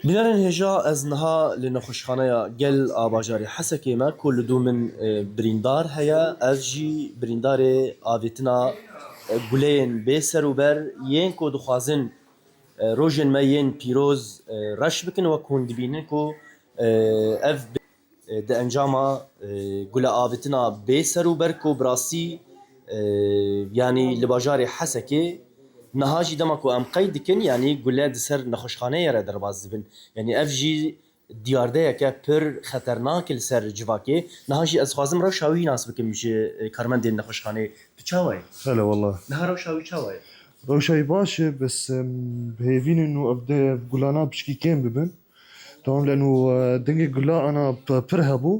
بنارن هجا از نها لنخوشخانه گل آباجاری حسکی ما کل دو من بریندار هیا از جی بریندار آویتنا گلین بی سروبر ین کو دخوازن روژن ما ین پیروز رش بکن و کند بینن کو اف ده انجاما گل آویتنا بی سروبر کو براسی yani li bajarê Hesekê niha jî dema ku em qey dikin yanî gule di ser nexweşxaneyê re derbas dibin. Yani ev jî diyardeyeke pir xeternak li ser civakê. Niha jî ez dixwazim rewşa wî nas bikim ji karmendên nexweşxaneyê. Tu çawa ye? هلا والله. Niha rewşa wî çawa ye? روشاي باشا بس بهيفين انه ابدا قلانا بشكي كان ببن تمام لانه دنجي قلا انا برهبو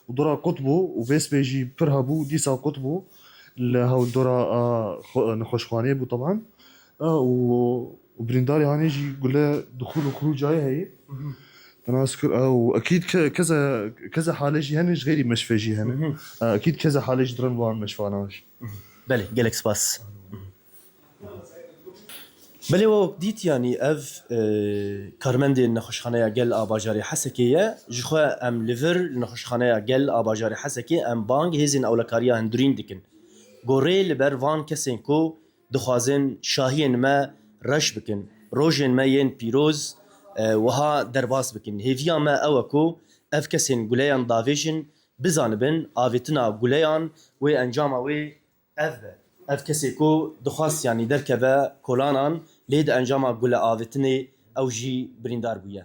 ودورا قطبو وبيس بيجي برهبو ديسا قطبو هاو الدورا نخوشخاني بو طبعا وبرنداري هاني يجي قلا دخول وخروج جاي هي تناسكر واكيد كذا حاله جي هني غيري مشفى جي هني اكيد كذا حاله جي درن وان مشفاناش بله gelek spas. بله و دیت یعنی اف کارمندی نخوشخانه گل آباجاری حسکیه جخوا ام لیور نخوشخانه گل آباجاری حسکی ام بانگ هزین اولکاریا هندرین دکن گوره لبر وان کسین کو دخوازن شاهین ما رش بکن روژن ما ین پیروز وها درباس بکن هیویا ما اوکو اف کسین گلیان داویجن بزانبن آویتنا گلیان و انجام و ev kesê ku dixwast yanî derkeve kolanان lê di encama gule avêtinê ew jî birîndar bûye.